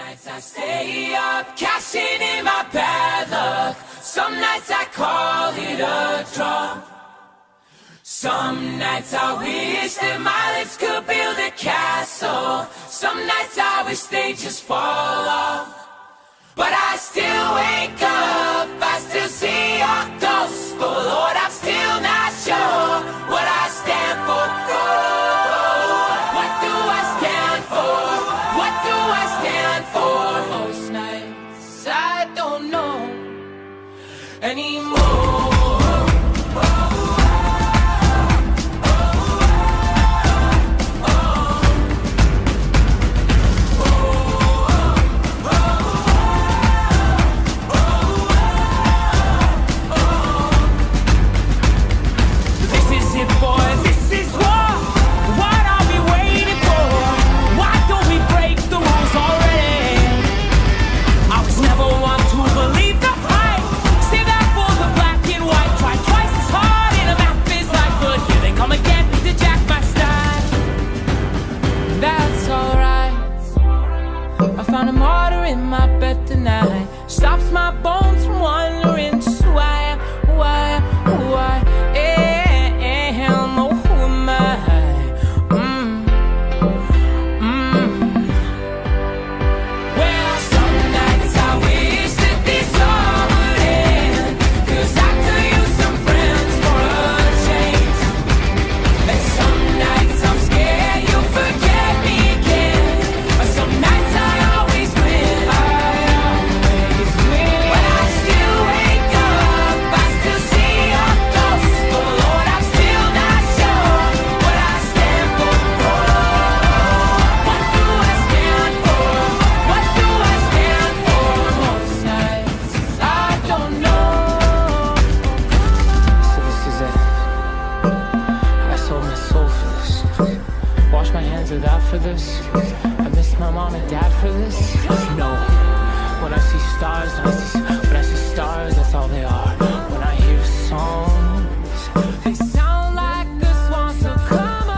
nights I stay up, cashing in my bad luck. Some nights I call it a draw. Some nights I wish that my lips could build a castle. Some nights I wish they just fall off. But I still wake up, I still see your ghost. But Lord, I'm still not sure what I stand for. Oh, what do I stand for? What do I stand for? Most nights I don't know anymore. Found a martyr in my bed tonight. Stops my bones from wandering. Just who I am, who I am, who I am. Oh, who am I? Well, some nights I wish that this all would end, 'cause I could use some friends for a change. And some nights I'm scared you'll forget me again. Or some nights I for this. I miss my mom and dad for this. No, when I see stars, when I see stars, that's all they are. When I hear songs, they sound like a swan, so come on.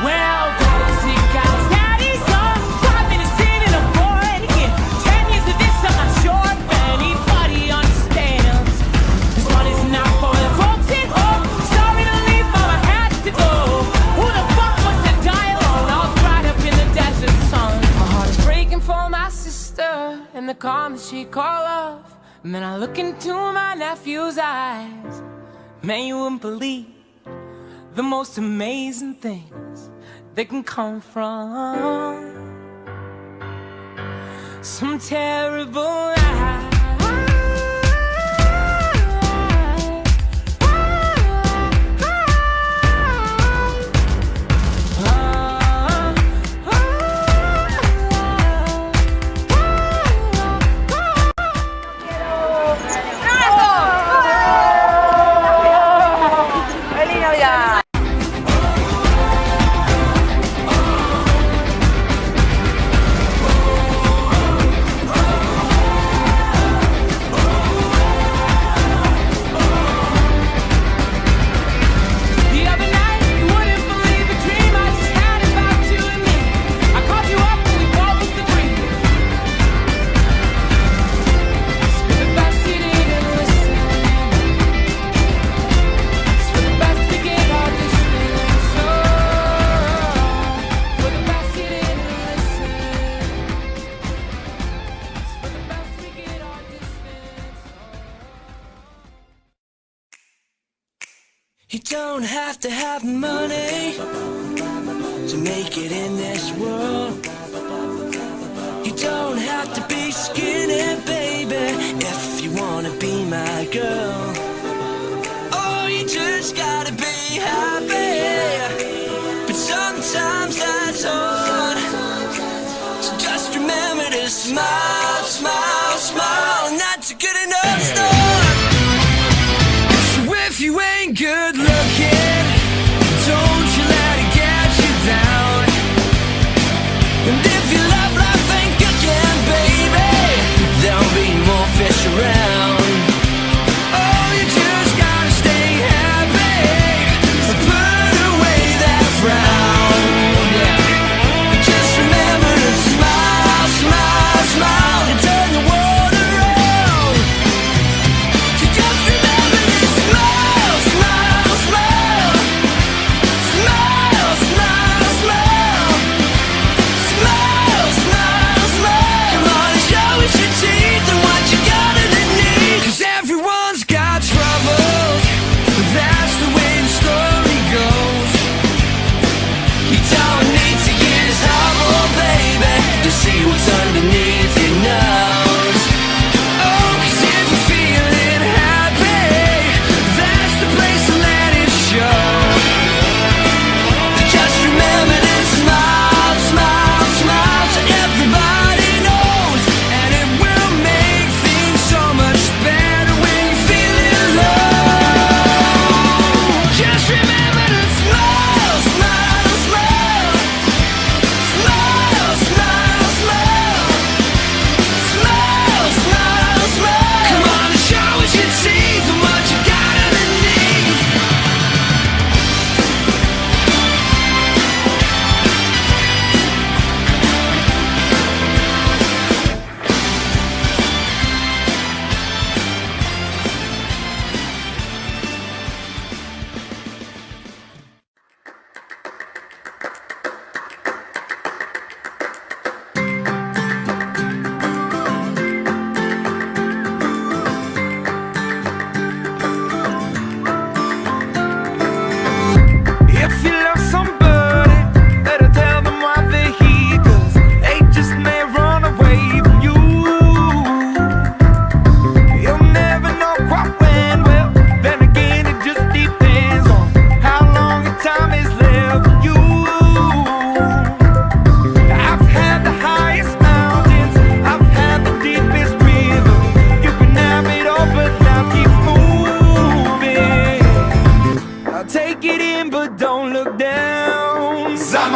Well, guys, you guys, daddy's on 5 minutes in and I'm bored again. 10 years of this, I'm not sure if anybody understands. This one is not for the folks at home. Sorry to leave, but I had to go. Who the fuck wants to die alone? All dried up in the desert sun. My heart is breaking for my sister and the calm that she called love. And then I look into my nephew's eyes. Man, you wouldn't believe the most amazing things that can come from some terrible lie. You don't have to have money to make it in this world. You don't have to be skinny, baby, if you wanna be my girl. Oh, you just gotta be happy, but sometimes that's hard. So just remember to smile, smile, smile, and that's a good enough start. So if you ain't good looking, don't you let it get you down. And if your love life ain't cooking, baby, there'll be more fish around. Oh, you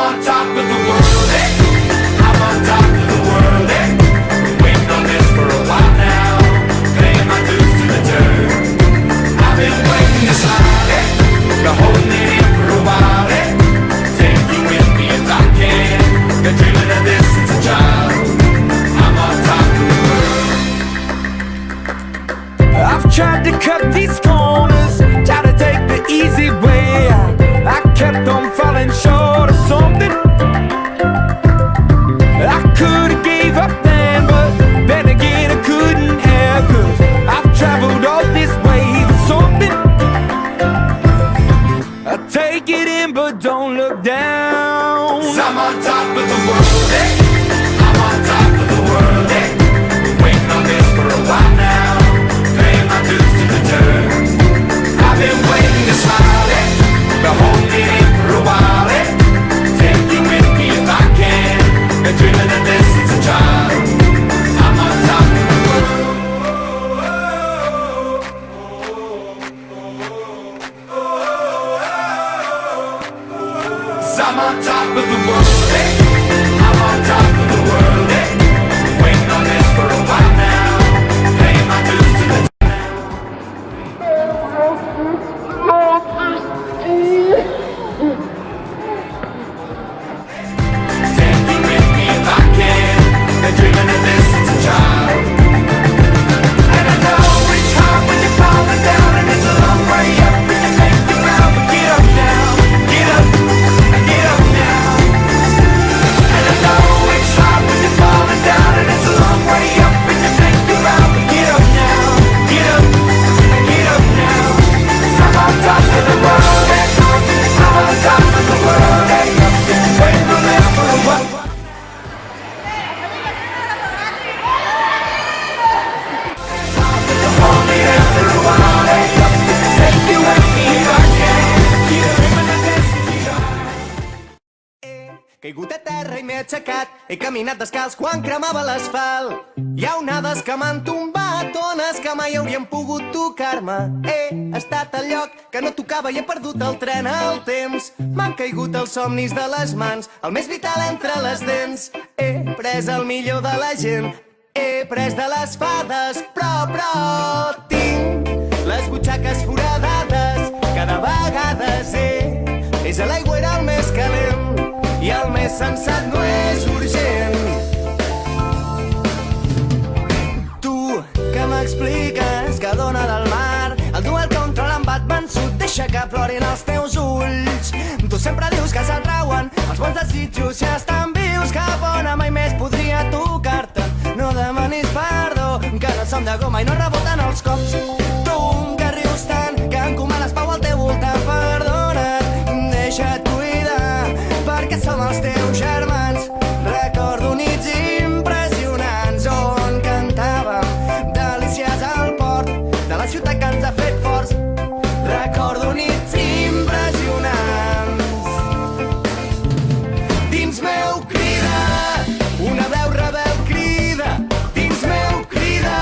on top of the world, I'm on top of the world, Been waiting on this for a while now, paying my dues to the dirt. I've been waiting this long, been holding it in for a while, Take you with me if I can, been dreaming of this since a child. I'm on top of the world. I've tried to cut these corners, try to take the easy way out. I kept on falling short of something. I could've gave up then, but then again I couldn't have, 'cause I've traveled all this way for something. I take it in but don't look down. 'Cause I'm on top of the world, I'm on top of the world, Been waiting on this for a while now, paying my dues to the dirt. I've been waiting to smile, been holding it in for a while, Take you with me if I can, been dreaming of this since a child. I'm on top of the world. 'Cause I'm on top of the world, I'm on top of the world, Been waiting on this for a while now, paying my dues to the Take you with me if I can, been dreaming of this since a child. And I know it's hard when you're falling down, and it's a long way up, and you make it round, but get up now, get up, get up now. And I know it's hard when you're falling down, and it's a long way up, and you make it round, but get up now, get up, get up now. 'Cause I'm on top of the world, I'm on top of the world, waiting for this for a while. Hold me down for a while, take you with me if I can, keep dreaming of this since a child. He caigut a terra i m'he aixecat, he caminat descalç quan cremava l'asfalt. Hi ha onades que m'han tombat, ones que mai haurien pogut tocar-me. He estat al lloc que no tocava i he perdut el tren al temps. M'han caigut els somnis de les mans, el més vital entre les dents. He pres el millor de la gent, he pres de les fades, però tinc les butxaques foradades. Cada vegada sé, és a l'aigua era el més calent i el més sensat no és urgent. Tu, que m'expliques que dona del mar el duel contra l'embat vençut deixa que plorin els teus ulls. Tu sempre dius que s'atrauen els bons desitjos ja estan vius, que bona mai més podria tocar-te. No demanis perdó, que no som de goma i no reboten els cops. Tu, que rius tant, que encomanes pau al teu voltant. Perdona't, deixa't cuidar, perquè som els teus germans. Recordo nits impressionants on cantàvem delícies al port de la ciutat que ens ha fet forts. Recordo nits impressionants. Dins meu crida, una veu rebel crida. Dins meu crida,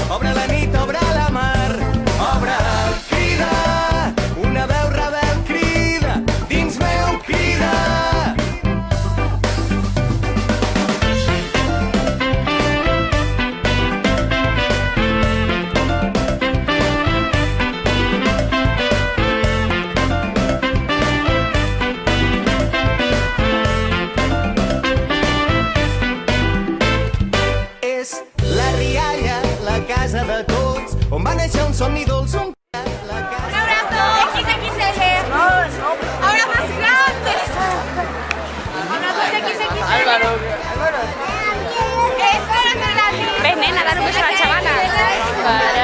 obre la nit, obre la mar. Obre, crida, una veu rebel crida. Dins meu crida. És la rialla, la casa de tots, on va néixer un somni dolç, un la casa... Un abrazo XXL. Abrazos grandes. Abrazos XXL. Álvaro. Espérate, Dani. Ven, nena, dar un beso a la chavala. Vale.